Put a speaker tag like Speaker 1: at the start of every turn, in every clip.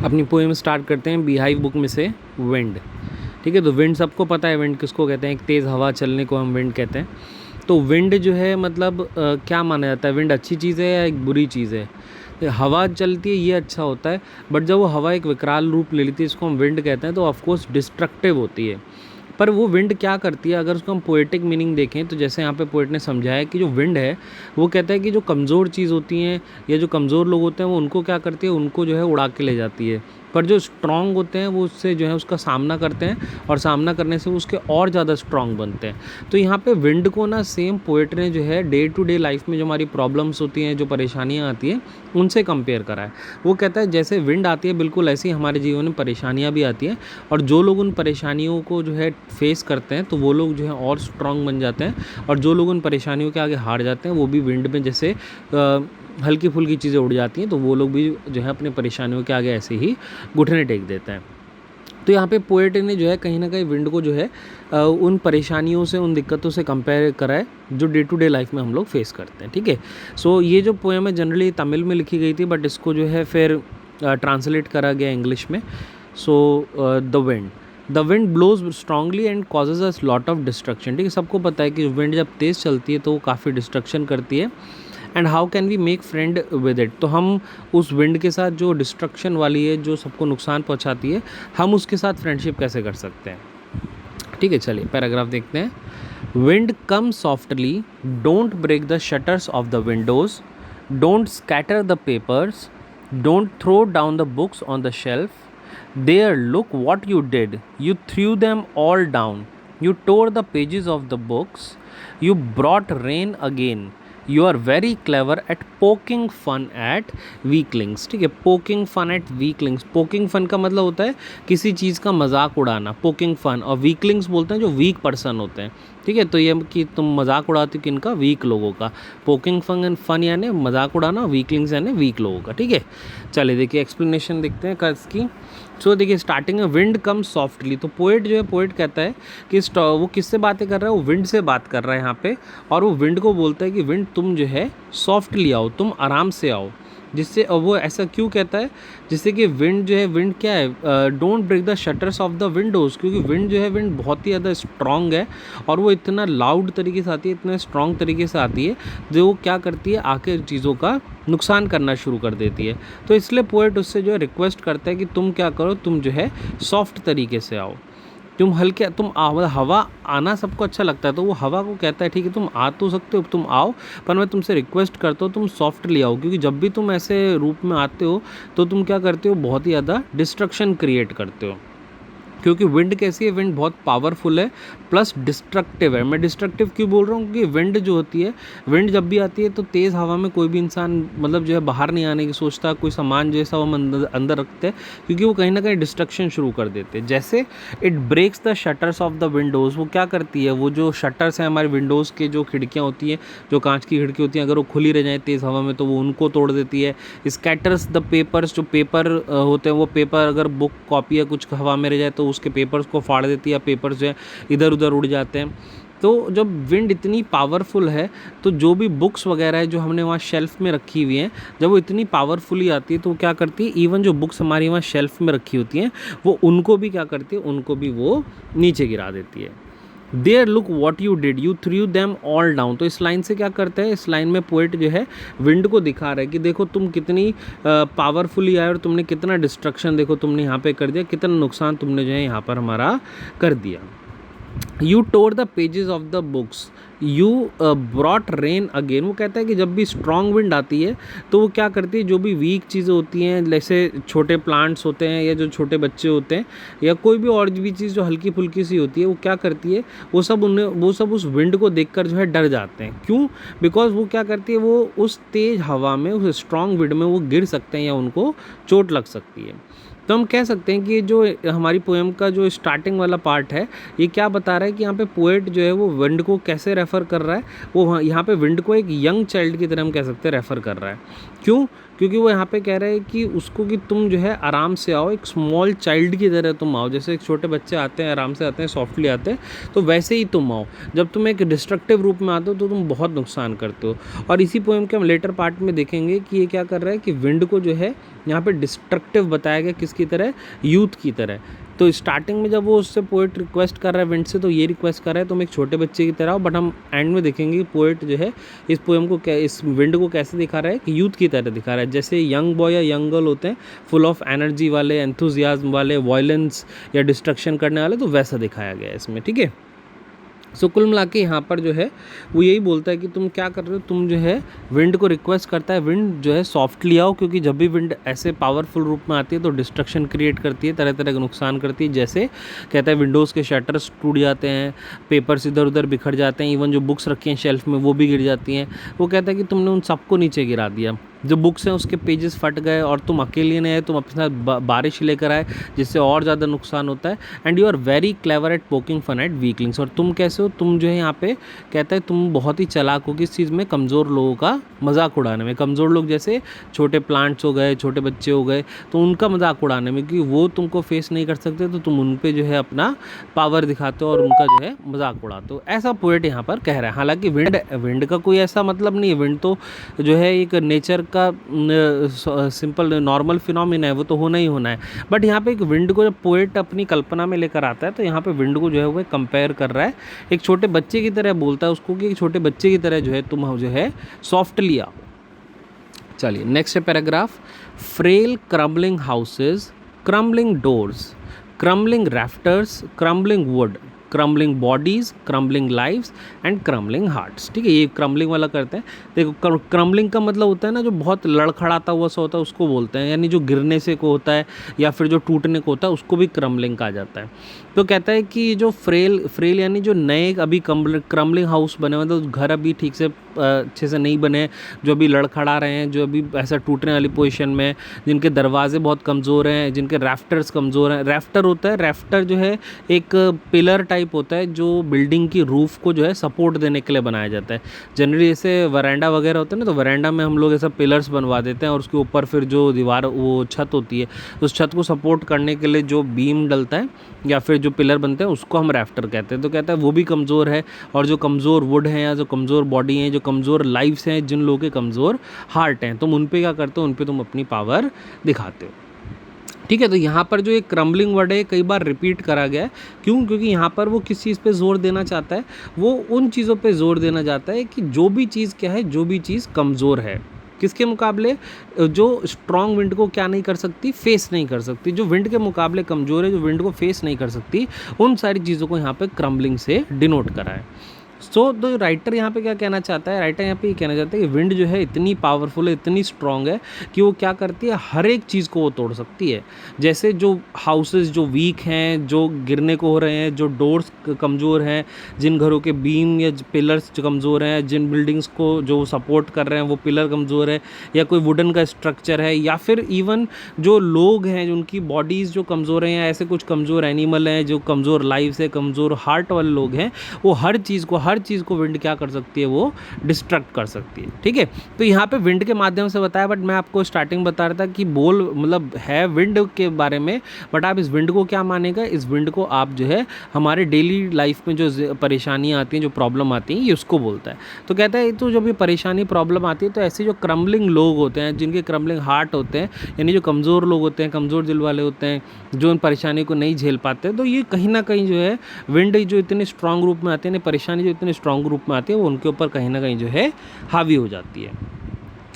Speaker 1: अपनी poem start करते हैं बीहाइव बुक में से विंड। ठीक है, तो विंड सबको पता है, विंड किसको कहते हैं, एक तेज़ हवा चलने को हम विंड कहते हैं। तो विंड जो है मतलब क्या माना जाता है, विंड अच्छी चीज़ है या एक बुरी चीज़ है? हवा चलती है ये अच्छा होता है, बट जब वो हवा एक विकराल रूप ले लेती है, इसको हम विंड कहते हैं, तो ऑफकोर्स डिस्ट्रक्टिव होती है। पर वो विंड क्या करती है, अगर उसको हम पोएटिक मीनिंग देखें तो जैसे यहाँ पे पोएट ने समझाया कि जो विंड है वो कहता है कि जो कमज़ोर चीज़ होती हैं या जो कमज़ोर लोग होते हैं वो उनको क्या करती है, उनको जो है उड़ा के ले जाती है। पर जो स्ट्रॉन्ग होते हैं वो उससे जो है उसका सामना करते हैं और सामना करने से उसके और ज़्यादा स्ट्रॉन्ग बनते हैं। तो यहाँ पे विंड को ना सेम पोएट ने जो है डे टू डे लाइफ में जो हमारी प्रॉब्लम्स होती हैं, जो परेशानियाँ आती हैं, उनसे कंपेयर करा है। वो कहता है जैसे विंड आती है बिल्कुल ऐसे ही हमारे जीवन में परेशानियाँ भी आती हैं, और जो लोग उन परेशानियों को जो है फेस करते हैं तो वो लोग जो है और स्ट्रॉन्ग बन जाते हैं, और जो लोग उन परेशानियों के आगे हार जाते हैं वो भी विंड में जैसे हल्की फुल्की चीज़ें उड़ जाती हैं, तो वो लोग भी जो है अपनी परेशानियों के आगे ऐसे ही घुटने टेक देते हैं। तो यहाँ पे पोएट ने जो है कहीं ना कहीं विंड को जो है उन परेशानियों से, उन दिक्कतों से कंपेयर करा है जो डे टू डे लाइफ में हम लोग फेस करते हैं। ठीक है, सो ये जो पोएम है जनरली तमिल में लिखी गई थी, बट इसको जो है फिर ट्रांसलेट करा गया इंग्लिश में। So the wind blows strongly and causes us lot of destruction. ठीक है, सबको पता है कि विंड जब तेज़ चलती है तो वो काफ़ी डिस्ट्रक्शन करती है। And how can we make friend with it, तो हम उस विंड के साथ जो डिस्ट्रक्शन वाली है, जो सबको नुकसान पहुंचाती है, हम उसके साथ फ्रेंडशिप कैसे कर सकते हैं। ठीक है, चलिए पैराग्राफ देखते हैं। Wind come softly, don't break the shutters of the windows, don't scatter the papers, don't throw down the books on the shelf, there look what you did, you threw them all down, you tore the pages of the books, you brought rain again, you are very clever at poking fun at weaklings। ठीक है, poking fun at weaklings, poking fun का मतलब होता है किसी चीज़ का मजाक उड़ाना, poking fun, और weaklings बोलते हैं जो वीक पर्सन होते हैं। ठीक है, तो ये कि तुम मजाक उड़ाते हो किनका, वीक लोगों का। पोकिंग फन यानी मजाक उड़ाना, वीकलिंग्स यानी वीक लोगों का। ठीक है, चलिए देखिए एक्सप्लेनेशन देखते हैं कर्ज की। सो देखिए स्टार्टिंग में विंड कम सॉफ्टली, तो पोएट जो है, पोएट कहता है कि वो किससे बातें कर रहा है, वो विंड से बात कर रहा है यहाँ पे, और वो विंड को बोलता है कि विंड तुम जो है सॉफ्टली आओ, तुम आराम से आओ। जिससे वो ऐसा क्यों कहता है, जिससे कि विंड जो है, विंड क्या है, don't break the shutters of the windows, क्योंकि विंड जो है, विंड बहुत ही ज़्यादा स्ट्रॉन्ग है और वो इतना लाउड तरीके से आती है, इतना स्ट्रॉन्ग तरीके से आती है, जो वो क्या करती है, आके चीज़ों का नुकसान करना शुरू कर देती है। तो इसलिए पोएट उससे जो है रिक्वेस्ट करता है कि तुम क्या करो, तुम जो है सॉफ्ट तरीके से आओ, तुम हल्के, तुम हवा आना सबको अच्छा लगता है, तो वो हवा को कहता है ठीक है तुम आ तो सकते हो, तुम आओ, पर मैं तुमसे रिक्वेस्ट करता हूँ तुम सॉफ्टली आओ, क्योंकि जब भी तुम ऐसे रूप में आते हो तो तुम क्या करते हो, बहुत ही ज़्यादा डिस्ट्रक्शन क्रिएट करते हो। क्योंकि विंड कैसी है, विंड बहुत पावरफुल है प्लस डिस्ट्रक्टिव है। मैं डिस्ट्रक्टिव क्यों बोल रहा हूँ, क्योंकि विंड जो होती है, विंड जब भी आती है तो तेज़ हवा में कोई भी इंसान मतलब जो है बाहर नहीं आने की सोचता, कोई सामान जैसा वो हम अंदर रखते हैं, क्योंकि वो कहीं ना कहीं डिस्ट्रक्शन शुरू कर देते हैं। जैसे it breaks the shutters of the windows, वो क्या करती है, वो जो शटर्स हैं हमारे विंडोज़ के, जो खिड़कियाँ होती हैं, जो कांच की खिड़की होती हैं, अगर वो खुली रह जाए तेज़ हवा में तो वो उनको तोड़ देती है। स्कैटर्स द पेपर्स, जो पेपर होते हैं, वो पेपर अगर बुक कॉपी या कुछ हवा में रह जाए तो उसके पेपर्स को फाड़ देती है, पेपर्स जो है इधर उधर उड़ जाते हैं। तो जब विंड इतनी पावरफुल है तो जो भी बुक्स वगैरह है जो हमने वहाँ शेल्फ में रखी हुई हैं, जब वो इतनी पावरफुली आती है तो वो क्या करती है, इवन जो बुक्स हमारी वहाँ शेल्फ में रखी होती हैं वो उनको भी क्या करती है, उनको भी वो नीचे गिरा देती है। There look what you did, you threw them all down. तो इस लाइन से क्या करता है, इस लाइन में पोएट जो है विंड को दिखा रहा है कि देखो तुम कितनी पावरफुली आए और तुमने कितना डिस्ट्रक्शन देखो तुमने यहाँ पे कर दिया, कितना नुकसान तुमने जो है यहाँ पर हमारा कर दिया। You tore the pages of the books, you brought rain again. वो कहता है कि जब भी स्ट्रॉन्ग विंड आती है तो वो क्या करती है, जो भी वीक चीज़ें होती हैं, जैसे छोटे प्लांट्स होते हैं या जो छोटे बच्चे होते हैं या कोई भी और भी चीज़ जो हल्की फुल्की सी होती है, वो क्या करती है, वो सब उस विंड को देखकर जो है डर जाते हैं। क्यों? बिकॉज वो क्या करती है, वो उस तेज़ हवा में, उस स्ट्रॉन्ग विंड में वो गिर सकते हैं या उनको चोट लग सकती है। तो हम कह सकते हैं कि जो हमारी पोएम का जो स्टार्टिंग वाला पार्ट है, ये क्या बता रहा है कि यहाँ पे पोएट जो है वो विंड को कैसे रेफ़र कर रहा है, वो यहाँ पे विंड को एक यंग चाइल्ड की तरह हम कह सकते हैं रेफ़र कर रहा है। क्यों? क्योंकि वो यहाँ पे कह रहे हैं कि उसको कि तुम जो है आराम से आओ, एक स्मॉल चाइल्ड की तरह तुम आओ, जैसे एक छोटे बच्चे आते हैं, आराम से आते हैं, सॉफ्टली आते हैं, तो वैसे ही तुम आओ। जब तुम एक डिस्ट्रक्टिव रूप में आते हो तो तुम बहुत नुकसान करते हो। और इसी पोएम के हम लेटर पार्ट में देखेंगे कि ये क्या कर रहा है कि विंड को जो है यहाँ पे डिस्ट्रक्टिव बताया गया किसकी तरह, यूथ की तरह। तो स्टार्टिंग में जब वो उससे पोएट रिक्वेस्ट कर रहा है विंड से, तो ये रिक्वेस्ट कर रहा है तुम एक छोटे बच्चे की तरह हो, बट हम एंड में देखेंगे पोएट जो है इस पोएम को इस विंड को कैसे दिखा रहा है कि यूथ की तरह दिखा रहा है, जैसे यंग बॉय या यंग गर्ल होते हैं फुल ऑफ एनर्जी वाले, एंथुजियाज्म वाले, वायलेंस या डिस्ट्रक्शन करने वाले, तो वैसा दिखाया गया है इसमें, ठीक है। सो कुल मिला के यहाँ पर जो है वो यही बोलता है कि तुम क्या कर रहे हो, तुम जो है विंड को रिक्वेस्ट करता है विंड जो है सॉफ्टली आओ, क्योंकि जब भी विंड ऐसे पावरफुल रूप में आती है तो डिस्ट्रक्शन क्रिएट करती है, तरह तरह का नुकसान करती है। जैसे कहता है विंडोज़ के शटर्स टूट जाते हैं, पेपर्स इधर उधर बिखर जाते हैं, इवन जो बुक्स रखी हैं शेल्फ में वो भी गिर जाती हैं। वो कहता है कि तुमने उन सबको नीचे गिरा दिया, जो बुक्स हैं उसके पेजेस फट गए, और तुम अकेले नहीं आए, तुम अपने साथ बारिश लेकर आए जिससे और ज़्यादा नुकसान होता है। And you are very clever at poking fun at weaklings, और तुम कैसे हो, तुम जो है यहाँ पे कहता है तुम बहुत ही चालाक हो किस चीज़ में, कमज़ोर लोगों का मजाक उड़ाने में। कमज़ोर लोग जैसे छोटे प्लांट्स हो गए, छोटे बच्चे हो गए, तो उनका मजाक उड़ाने में, क्योंकि वो तुमको फेस नहीं कर सकते तो तुम उन पे जो है अपना पावर दिखाते हो और उनका जो है मजाक उड़ाते हो। ऐसा पोएट यहाँ पर कह रहा है। हालांकि विंड का कोई ऐसा मतलब नहीं है, विंड तो जो है एक नेचर का सिंपल नॉर्मल फिनोमिना है, वो तो होना ही होना है। बट यहाँ पे एक विंड को जब पोएट अपनी कल्पना में लेकर आता है तो यहाँ पे विंड को जो है वो कंपेयर कर रहा है एक छोटे बच्चे की तरह, बोलता है उसको कि एक छोटे बच्चे की तरह जो है तुम जो है सॉफ्टली आओ। चलिए नेक्स्ट है paragraph, frail crumbling houses, crumbling doors, crumbling rafters, crumbling wood, crumbling bodies, crumbling lives and crumbling hearts. ठीक है, ये क्रम्बलिंग वाला करते हैं। देखो क्रम्बलिंग का मतलब होता है ना जो बहुत लड़खड़ाता हुआ सा होता है उसको बोलते हैं, यानी जो गिरने से को होता है या फिर जो टूटने को होता है उसको भी क्रम्बलिंग कहा जाता है। तो कहता है कि जो फ्रेल यानी जो नए अभी क्रम्बलिंग हाउस बने हुए, मतलब घर अभी ठीक से अच्छे से नहीं बने, जो अभी लड़खड़ा रहे हैं, जो अभी ऐसा टूटने वाली पोजीशन में, जिनके दरवाजे बहुत कमज़ोर हैं, जिनके रैफ्टर्स कमज़ोर हैं। रैफ्टर होता है, रैफ्टर जो है एक पिलर टाइप होता है जो बिल्डिंग की रूफ को जो है सपोर्ट देने के लिए बनाया जाता है। जनरली जैसे वरांडा वगैरह होता है ना, तो वरांडा में हम लोग ऐसा पिलर्स बनवा देते हैं और उसके ऊपर फिर जो दीवार वो छत होती है, उस छत को सपोर्ट करने के लिए जो बीम डलता है या फिर जो पिलर बनते हैं उसको हम रैफ्टर कहते हैं। तो कहता है वो भी कमज़ोर है, और जो कमज़ोर वुड हैं या जो कमज़ोर बॉडी हैं, जो कमज़ोर लाइफ्स हैं, जिन लोगों के कमज़ोर हार्ट हैं, तुम उन पे क्या करते हो, उन पे तुम अपनी पावर दिखाते हो। ठीक है, तो यहाँ पर जो एक क्रम्बलिंग वर्ड है कई बार रिपीट करा गया है। क्यों? क्योंकि यहाँ पर वो किस चीज़ पे जोर देना चाहता है, वो उन चीज़ों पे जोर देना चाहता है कि जो भी चीज़ क्या है, जो भी चीज़ कमज़ोर है किसके मुकाबले, जो स्ट्रॉन्ग विंड को क्या नहीं कर सकती, फेस नहीं कर सकती, जो विंड के मुकाबले कमज़ोर है, जो विंड को फेस नहीं कर सकती, उन सारी चीज़ों को यहाँ पे क्रम्बलिंग से डिनोट करा है। तो राइटर यहाँ पे क्या कहना चाहता है, राइटर यहाँ पे ये कहना चाहता है कि विंड जो है इतनी पावरफुल है, इतनी स्ट्रॉन्ग है कि वो क्या करती है, हर एक चीज़ को वो तोड़ सकती है। जैसे जो हाउसेस जो वीक हैं, जो गिरने को हो रहे हैं, जो डोर्स कमज़ोर हैं, जिन घरों के बीम या पिलर्स जो कमज़ोर हैं, जिन बिल्डिंग्स को जो सपोर्ट कर रहे हैं वो पिलर कमज़ोर है, या कोई वुडन का स्ट्रक्चर है, या फिर इवन जो लोग हैं उनकी बॉडीज़ जो कमज़ोर हैं, या ऐसे कुछ कमज़ोर एनिमल हैं जो कमज़ोर लाइफ से, कमज़ोर हार्ट वाले लोग हैं, वो हर चीज़ को विंड क्या कर सकती है, वो डिस्ट्रक्ट कर सकती है। ठीक है, तो यहाँ पे विंड के माध्यम से बताया, बट मैं आपको स्टार्टिंग बता रहा था कि बोल मतलब है विंड के बारे में, बट आप इस विंड को क्या मानेगा, इस विंड को आप जो है हमारे डेली लाइफ में जो परेशानियाँ आती हैं, जो प्रॉब्लम आती हैं, ये उसको बोलता है। तो कहता है तो जब ये परेशानी प्रॉब्लम आती है तो ऐसे जो क्रम्बलिंग लोग होते हैं, जिनके क्रम्बलिंग हार्ट होते हैं, यानी जो कमज़ोर लोग होते हैं, कमज़ोर दिल वाले होते हैं, जो इन परेशानी को नहीं झेल पाते, तो ये कहीं ना कहीं जो है विंड जो इतने स्ट्रांग रूप में आते हैं, परेशानी जो इतने स्ट्रांग रूप में आती है, वो उनके ऊपर कहीं ना कहीं जो है हावी हो जाती है।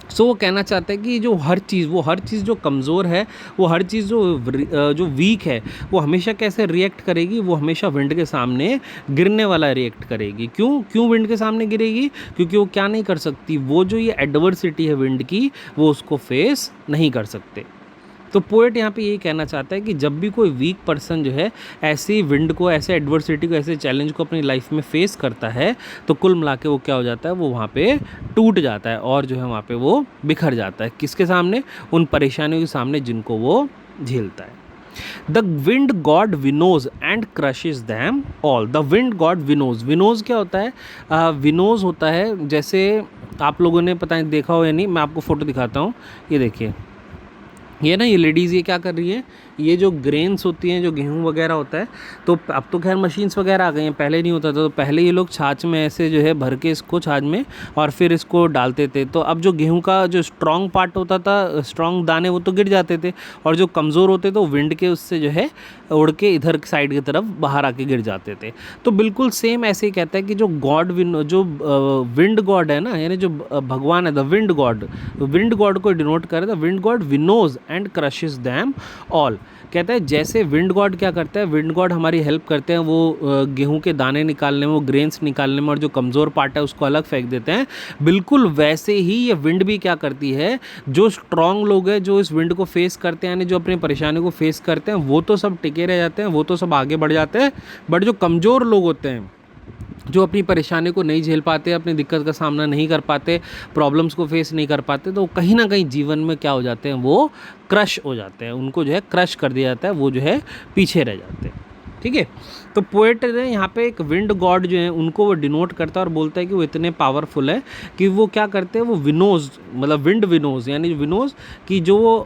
Speaker 1: सो वो कहना चाहते हैं कि जो हर चीज़ जो कमज़ोर है, वो हर चीज़ जो वीक है, वो हमेशा कैसे रिएक्ट करेगी, वो हमेशा विंड के सामने गिरने वाला रिएक्ट करेगी। क्यों विंड के सामने गिरेगी? क्योंकि वो क्या नहीं कर सकती, वो जो ये एडवर्सिटी है विंड की, वो उसको फेस नहीं कर सकते। तो पोएट यहाँ पे यही कहना चाहता है कि जब भी कोई वीक पर्सन जो है ऐसी विंड को, ऐसे एडवर्सिटी को, ऐसे चैलेंज को अपनी लाइफ में फेस करता है, तो कुल मिला के वो क्या हो जाता है, वो वहाँ पे टूट जाता है और जो है वहाँ पे वो बिखर जाता है। किसके सामने? उन परेशानियों के सामने जिनको वो झेलता है। The wind god winnows and crushes them all. The wind god winnows. Winnows क्या होता है? विनोज होता है, जैसे आप लोगों ने पता नहीं देखा हो या नहीं, मैं आपको फ़ोटो दिखाता हूँ, ये देखिए, ये ना, ये लेडीज़ ये क्या कर रही है, ये जो ग्रेन्स होती हैं, जो गेहूँ वगैरह होता है, तो अब तो खैर मशीन्स वगैरह आ गई हैं, पहले नहीं होता था। तो पहले ये लोग छाछ में ऐसे जो है भर के इसको छाछ में और फिर इसको डालते थे। तो अब जो गेहूँ का जो स्ट्रॉन्ग पार्ट होता था, स्ट्रॉन्ग दाने, वो तो गिर जाते थे, और जो कमज़ोर होते तो विंड के उससे जो है उड़ के इधर साइड की तरफ बाहर आके गिर जाते थे। तो बिल्कुल सेम ऐसे ही कहता है कि जो गॉड जो विंड गॉड है ना, यानी जो भगवान है, द विंड गॉड को डिनोट करे, the wind god winnows and crushes them all. कहता है जैसे विंड गॉड क्या करता है, विंड गॉड हमारी हेल्प करते हैं वो गेहूं के दाने निकालने में, वो ग्रेन्स निकालने में, और जो कमज़ोर पार्ट है उसको अलग फेंक देते हैं। बिल्कुल वैसे ही ये विंड भी क्या करती है, जो स्ट्रांग लोग हैं, जो इस विंड को फेस करते हैं, यानी जो अपनी परेशानी को फेस करते हैं, वो तो सब टिके रह जाते हैं, वो तो सब आगे बढ़ जाते हैं। बट जो कमज़ोर लोग होते हैं, जो अपनी परेशानी को नहीं झेल पाते, अपनी दिक्कत का सामना नहीं कर पाते, प्रॉब्लम्स को फेस नहीं कर पाते, तो कहीं ना कहीं जीवन में क्या हो जाते हैं, वो क्रश हो जाते हैं, उनको जो है क्रश कर दिया जाता है, वो जो है पीछे रह जाते हैं। ठीक है, तो पोएट ने यहाँ पे एक विंड गॉड जो है उनको वो डिनोट करता है और बोलता है कि वो इतने पावरफुल है कि वो क्या करते हैं, वो विनोज, मतलब विंड विनोज, यानी विनोज कि जो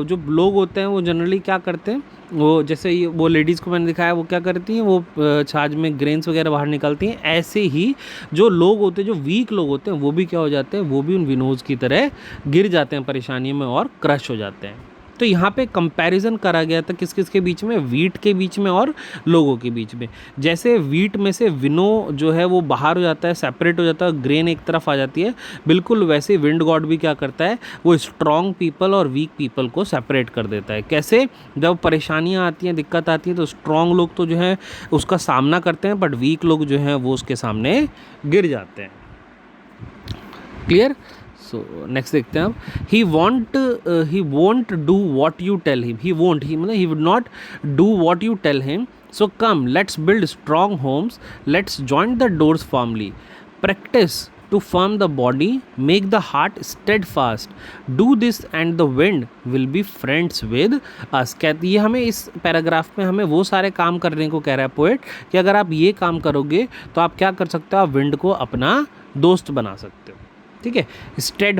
Speaker 1: जो लोग होते हैं वो जनरली क्या करते हैं, वो जैसे ये वो लेडीज़ को मैंने दिखाया, वो क्या करती हैं, वो छाछ में ग्रेन्स वगैरह बाहर निकालती हैं। ऐसे ही जो लोग होते हैं, जो वीक लोग होते हैं, वो भी क्या हो जाते हैं, वो भी उन विनोज की तरह गिर जाते हैं परेशानियों में और क्रश हो जाते हैं। तो यहाँ पे कंपैरिजन करा गया था किस किस के बीच में, वीट के बीच में और लोगों के बीच में। जैसे वीट में से विनो जो है वो बाहर हो जाता है, सेपरेट हो जाता है, ग्रेन एक तरफ आ जाती है, बिल्कुल वैसे विंड गॉड भी क्या करता है, वो स्ट्रॉन्ग पीपल और वीक पीपल को सेपरेट कर देता है। कैसे, जब परेशानियाँ आती हैं, दिक्कत आती है, तो स्ट्रॉन्ग लोग तो जो है उसका सामना करते हैं, बट वीक लोग जो हैं वो उसके सामने गिर जाते हैं। क्लियर। सो नेक्स्ट देखते हैं अब, he won't do what you tell him, he मतलब he would not do what you tell him, so come let's build strong homes, let's join the doors firmly, practise to firm the body, make the heart steadfast, do this and the wind will be friends with us. कहती है हमें इस paragraph में हमें वो सारे काम करने को कह रहा है पोएट कि अगर आप ये काम करोगे तो आप क्या कर सकते हो, आप विंड को अपना दोस्त बना सकते हो। ठीक है, स्टेड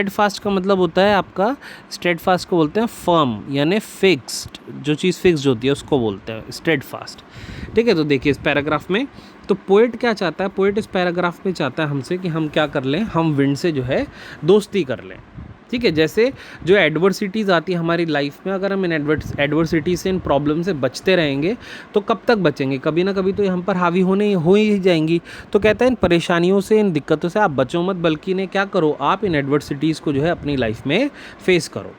Speaker 1: फास्ट का मतलब होता है आपका, स्टेड फास्ट को बोलते हैं फर्म, यानी फिक्स्ड, जो चीज़ फिक्स्ड होती है उसको बोलते हैं स्टेड फास्ट। ठीक है, तो देखिए इस पैराग्राफ में तो पोएट क्या चाहता है, पोएट इस पैराग्राफ में चाहता है हमसे कि हम क्या कर लें, हम विंड से जो है दोस्ती कर लें। ठीक है, जैसे जो एडवर्सिटीज़ आती है हमारी लाइफ में, अगर हम इन एडवर्सिटी से, इन प्रॉब्लम से बचते रहेंगे तो कब तक बचेंगे, कभी ना कभी तो ये हम पर हावी हो ही जाएंगी। तो कहता है इन परेशानियों से, इन दिक्कतों से आप बचो मत, बल्कि इन्हें क्या करो, आप इन एडवर्सिटीज़ को जो है अपनी लाइफ में फेस करो।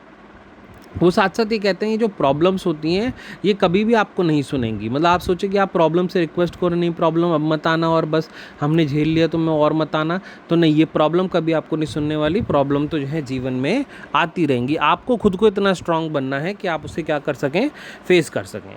Speaker 1: वो साथ साथ ये कहते हैं ये जो प्रॉब्लम्स होती हैं ये कभी भी आपको नहीं सुनेंगी। मतलब आप सोचें कि आप प्रॉब्लम से रिक्वेस्ट करो, नहीं प्रॉब्लम अब मत आना और बस हमने झेल लिया तो मैं और मत आना, तो नहीं, ये प्रॉब्लम कभी आपको नहीं सुनने वाली। प्रॉब्लम तो जो है जीवन में आती रहेंगी, आपको खुद को इतना स्ट्रांग बनना है कि आप उसे क्या कर सकें, फेस कर सकें।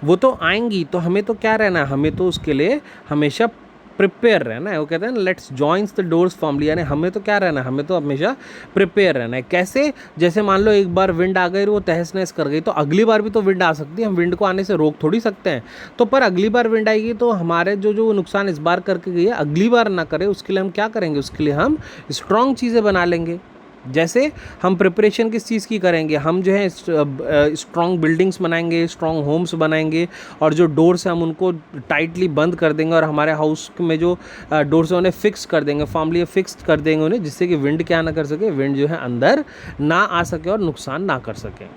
Speaker 1: वो तो आएंगी, तो हमें तो क्या रहना है, हमें तो उसके लिए हमेशा प्रिपेयर रहना है। वो कहते हैं ना, let's joins the doors firmly, यानी हमें तो क्या रहना है, हमें तो हमेशा प्रिपेयर रहना है। कैसे, जैसे मान लो एक बार विंड आ गई और वो तहस नहस कर गई, तो अगली बार भी तो विंड आ सकती है, हम विंड को आने से रोक थोड़ी सकते हैं। तो पर अगली बार विंड आएगी तो हमारे जो नुकसान इस बार करके गई है अगली बार ना करे, उसके लिए हम क्या करेंगे, उसके लिए हम स्ट्रॉन्ग चीज़ें बना लेंगे। जैसे हम प्रिपरेशन किस चीज़ की करेंगे, हम जो है स्ट्रॉन्ग बिल्डिंग्स बनाएंगे, स्ट्रॉन्ग होम्स बनाएंगे, और जो डोर्स हैं हम उनको टाइटली बंद कर देंगे, और हमारे हाउस में जो डोर्स हैं उन्हें फिक्स कर देंगे, फॉर्मली फिक्स कर देंगे उन्हें, जिससे कि विंड क्या ना कर सके, विंड जो है अंदर ना आ सके और नुकसान ना कर सके।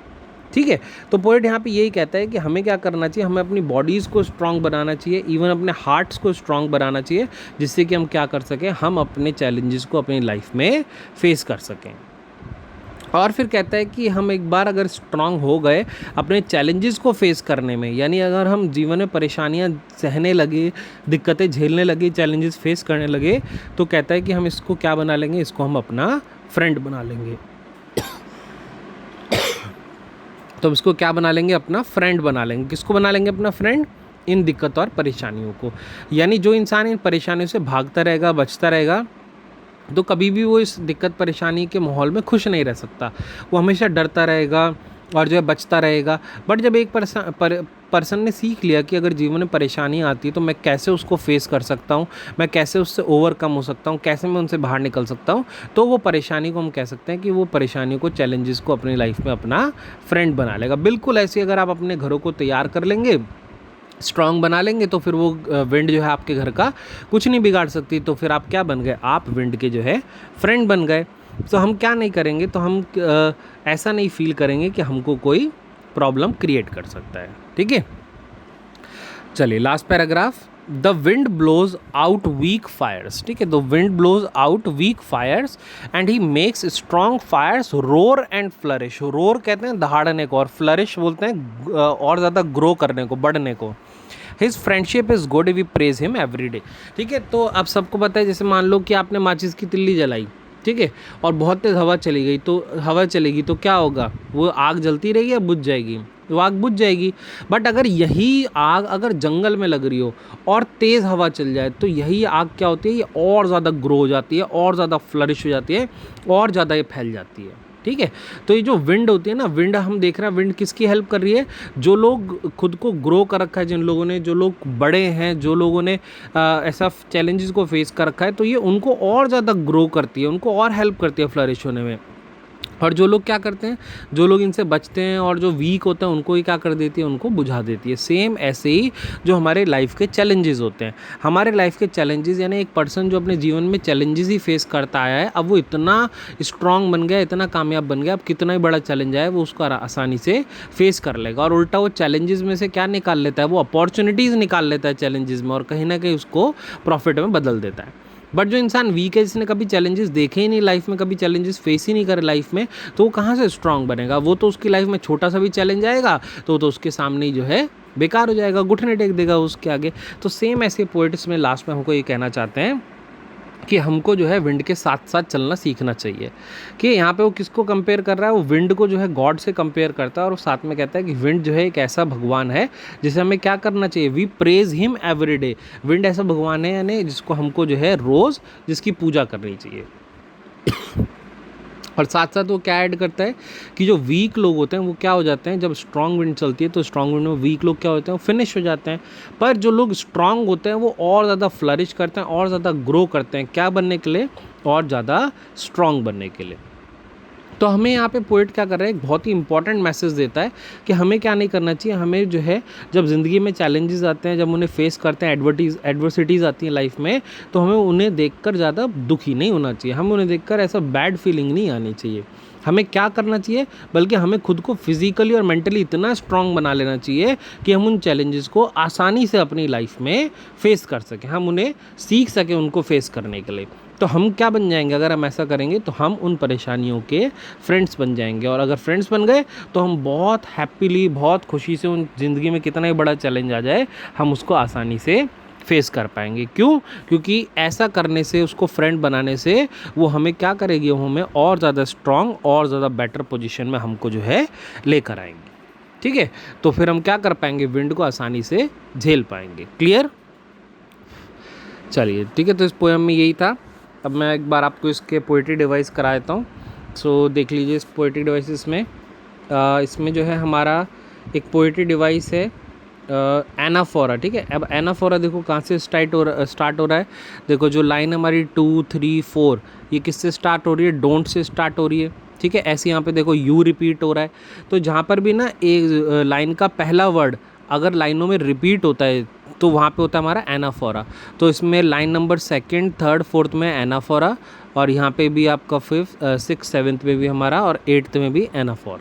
Speaker 1: ठीक है, तो पोएट यहाँ पे यही कहता है कि हमें क्या करना चाहिए, हमें अपनी बॉडीज़ को स्ट्रांग बनाना चाहिए, इवन अपने हार्ट्स को स्ट्रांग बनाना चाहिए, जिससे कि हम क्या कर सकें, हम अपने चैलेंजेस को अपनी लाइफ में फेस कर सकें। और फिर कहता है कि हम एक बार अगर स्ट्रांग हो गए अपने चैलेंजेस को फेस करने में, यानी अगर हम जीवन में परेशानियां सहने लगे, दिक्कतें झेलने लगे, चैलेंजेस फेस करने लगे, तो कहता है कि हम इसको क्या बना लेंगे, इसको हम अपना फ्रेंड बना लेंगे। तो इसको क्या बना लेंगे, अपना फ्रेंड बना लेंगे। किसको बना लेंगे अपना फ्रेंड, इन दिक्कत और परेशानियों को। यानी जो इंसान इन परेशानियों से भागता रहेगा, बचता रहेगा, तो कभी भी वो इस दिक्कत परेशानी के माहौल में खुश नहीं रह सकता, वो हमेशा डरता रहेगा और जो है बचता रहेगा। बट जब एक पर्सन ने सीख लिया कि अगर जीवन में परेशानी आती है तो मैं कैसे उसको फेस कर सकता हूँ, मैं कैसे उससे ओवरकम हो सकता हूँ, कैसे मैं उनसे बाहर निकल सकता हूँ, तो वो परेशानी को हम कह सकते हैं कि वो परेशानियों को, चैलेंजेस को अपनी लाइफ में अपना फ्रेंड बना लेगा। बिल्कुल ऐसे अगर आप अपने घरों को तैयार कर लेंगे, स्ट्रॉन्ग बना लेंगे, तो फिर वो विंड जो है आपके घर का कुछ नहीं बिगाड़ सकती। तो फिर आप क्या बन गए, आप विंड के जो है फ्रेंड बन गए। तो हम क्या नहीं करेंगे, तो हम ऐसा नहीं फील करेंगे कि हमको कोई प्रॉब्लम क्रिएट कर सकता है। ठीक है, चलिए last paragraph. The wind blows out weak fires. ठीक है, the wind blows out weak fires and he makes strong fires roar and flourish. Roar कहते हैं दहाड़ने को, और फ्लरिश बोलते हैं और ज़्यादा ग्रो करने को, बढ़ने को। His friendship is good, we praise him every day. ठीक है, तो आप सबको पता है, जैसे मान लो कि आपने माचिस की तिल्ली जलाई, ठीक है, और बहुत तेज़ हवा चली गई, तो हवा चलेगी तो क्या होगा, वो आग जलती रहेगी या बुझ जाएगी, वो आग बुझ जाएगी। बट अगर यही आग अगर जंगल में लग रही हो और तेज़ हवा चल जाए, तो यही आग क्या होती है, ये और ज़्यादा ग्रो हो जाती है, और ज़्यादा फ्लरिश हो जाती है, और ज़्यादा ये फैल जाती है। ठीक है, तो ये जो विंड होती है ना, विंड हम देख रहे हैं, विंड किसकी हेल्प कर रही है, जो लोग खुद को ग्रो कर रखा है, जिन लोगों ने, जो लोग बड़े हैं, जो लोगों ने ऐसा चैलेंजेस को फेस कर रखा है, तो ये उनको और ज़्यादा ग्रो करती है, उनको और हेल्प करती है फ्लरिश होने में। और जो लोग क्या करते हैं, जो लोग इनसे बचते हैं और जो वीक होते हैं, उनको ही क्या कर देती है, उनको बुझा देती है। सेम ऐसे ही जो हमारे लाइफ के चैलेंजेस होते हैं, हमारे लाइफ के चैलेंजेस, यानी एक पर्सन जो अपने जीवन में चैलेंजेस ही फेस करता आया है, अब वो इतना स्ट्रांग बन गया, इतना कामयाब बन गया, अब कितना ही बड़ा चैलेंज आए वो उसको आसानी से फेस कर लेगा। और उल्टा वो चैलेंजेस में से क्या निकाल लेता है, वो अपॉर्चुनिटीज़ निकाल लेता है चैलेंजेस में, और कहीं ना कहीं उसको प्रॉफिट में बदल देता है। बट जो इंसान वीक है, जिसने कभी चैलेंजेस देखे ही नहीं लाइफ में, कभी चैलेंजेस फेस ही नहीं करे लाइफ में, तो वो कहाँ से स्ट्रांग बनेगा। वो तो उसकी लाइफ में छोटा सा भी चैलेंज आएगा तो उसके सामने ही जो है बेकार हो जाएगा, घुटने टेक देगा उसके आगे। तो सेम ऐसे पोइट्स में लास्ट में हमको ये कहना चाहते हैं कि हमको जो है विंड के साथ साथ चलना सीखना चाहिए। कि यहाँ पे वो किसको कंपेयर कर रहा है, वो विंड को जो है गॉड से कंपेयर करता है, और साथ में कहता है कि विंड जो है एक ऐसा भगवान है जिसे हमें क्या करना चाहिए, we praise him every day. Wind ऐसा भगवान है यानी जिसको हमको जो है रोज़ जिसकी पूजा करनी चाहिए। और साथ साथ वो क्या ऐड करता है कि जो वीक लोग होते हैं वो क्या हो जाते हैं, जब स्ट्रांग विंड चलती है तो स्ट्रांग विंड में वीक लोग क्या होते हैं, वो फिनिश हो जाते हैं। पर जो लोग स्ट्रांग होते हैं वो और ज़्यादा फ्लरिश करते हैं, और ज़्यादा ग्रो करते हैं, क्या बनने के लिए, और ज़्यादा स्ट्रांग बनने के लिए। तो हमें यहाँ पे पोएट क्या कर रहा है, एक बहुत ही इंपॉर्टेंट मैसेज देता है कि हमें क्या नहीं करना चाहिए। हमें जो है जब ज़िंदगी में चैलेंजेस आते हैं, जब उन्हें फेस करते हैं, एडवर्सिटीज़ आती हैं लाइफ में, तो हमें उन्हें देखकर ज़्यादा दुखी नहीं होना चाहिए, हमें उन्हें देखकर ऐसा बैड फीलिंग नहीं आनी चाहिए। हमें क्या करना चाहिए, बल्कि हमें खुद को फिजिकली और मेंटली इतना स्ट्रांग बना लेना चाहिए कि हम उन चैलेंजेस को आसानी से अपनी लाइफ में फेस कर सकें, हम उन्हें सीख सकें उनको फेस करने के लिए। तो हम क्या बन जाएंगे, अगर हम ऐसा करेंगे तो हम उन परेशानियों के फ्रेंड्स बन जाएंगे। और अगर फ्रेंड्स बन गए तो हम बहुत हैप्पीली, बहुत खुशी से, उन ज़िंदगी में कितना ही बड़ा चैलेंज आ जाए, हम उसको आसानी से फेस कर पाएंगे। क्यों? क्योंकि ऐसा करने से, उसको फ्रेंड बनाने से वो हमें क्या करेगी, वो हमें और ज़्यादा स्ट्रांग और ज़्यादा बेटर पोजीशन में हमको जो है लेकर आएंगे। ठीक है, तो फिर हम क्या कर पाएंगे, विंड को आसानी से झेल पाएंगे। क्लियर? चलिए ठीक है, तो इस पोएम में यही था। अब मैं एक बार आपको इसके पोएट्री डिवाइस करा देता हूँ। सो देख लीजिए इस पोएट्री डिवाइस में, इसमें जो है हमारा एक पोएट्री डिवाइस है एनाफोरा। ठीक है, अब एनाफोरा देखो कहाँ से स्टार्ट हो रहा है। देखो जो लाइन हमारी 2, 3, 4 ये किससे स्टार्ट हो रही है, डोंट से स्टार्ट हो रही है। ठीक है, ऐसे यहाँ पे देखो यू रिपीट हो रहा है। तो जहाँ पर भी ना एक लाइन का पहला वर्ड अगर लाइनों में रिपीट होता है तो वहाँ पे होता है हमारा एनाफोरा। तो इसमें line number 2nd, 3rd, 4th में एनाफोरा, और यहाँ पे भी आपका 5th, 6th, 7th में भी हमारा, और 8th में भी एनाफोरा।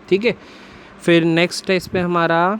Speaker 1: ठीक है, फिर नेक्स्ट है इसमें हमारा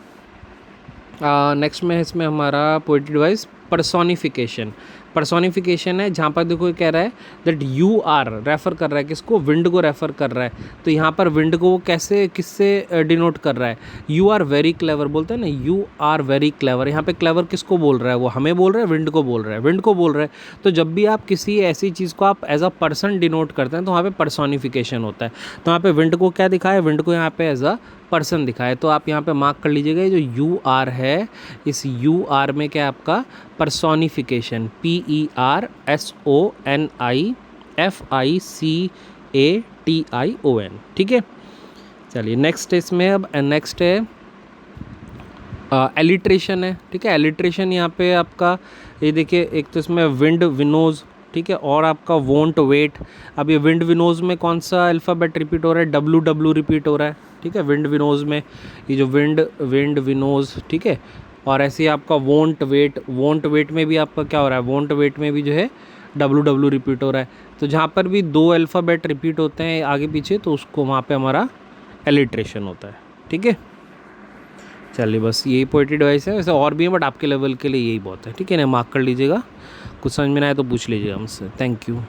Speaker 1: नेक्स्ट में इसमें हमारा पोएट्री डिवाइस पर्सोनिफिकेशन। पर्सोनिफिकेशन है जहाँ पर देखो कह रहा है दैट यू आर, रेफ़र कर रहा है किसको, विंड को रेफ़र कर रहा है। तो यहाँ पर विंड को वो कैसे, किससे डिनोट कर रहा है, यू आर वेरी क्लेवर बोलते हैं ना, यू आर वेरी क्लेवर। यहाँ पे क्लेवर किसको बोल रहा है, वो हमें बोल रहा है, विंड को बोल रहा है, विंड को बोल रहा है। तो जब भी आप किसी ऐसी चीज़ को आप एज अ पर्सन डिनोट करते हैं तो वहाँ पे पर्सोनिफिकेशन होता है। तो यहाँ पे विंड को क्या दिखा है, विंड को यहाँ पे एज अ पर्सन दिखा है। तो आप यहाँ पे मार्क कर लीजिएगा, जो यू आर है, इस यू आर में क्या आपका पर्सोनिफिकेशन, PERSONIFICATION। ठीक है, चलिए नेक्स्ट इसमें अब नेक्स्ट है एलिट्रेशन है, ठीक है। एलिट्रेशन यहाँ पे आपका ये देखिए, एक तो इसमें विंड विनोज, ठीक है, और आपका वोंट वेट। अब ये विंड विनोज में कौन सा अल्फ़ाबेट रिपीट हो रहा है? डब्ल्यू डब्ल्यू रिपीट हो रहा है, ठीक है, विंड विनोज में। ये जो विंड विनोज, ठीक है। और ऐसे ही आपका वोंट वेट में भी आपका क्या हो रहा है? वोंट वेट में भी जो है डब्ल्यू डब्ल्यू रिपीट हो रहा है। तो जहाँ पर भी दो अल्फ़ाबेट रिपीट होते हैं आगे पीछे, तो उसको वहाँ पे हमारा एलिट्रेशन होता है, ठीक है। चलिए, बस यही पोएट्री डिवाइस है, वैसे और भी है बट आपके लेवल के लिए यही बहुत है, ठीक है ना। मार्क कर लीजिएगा, कुछ समझ में ना आए तो पूछ लीजिएगा मुझसे। Thank you.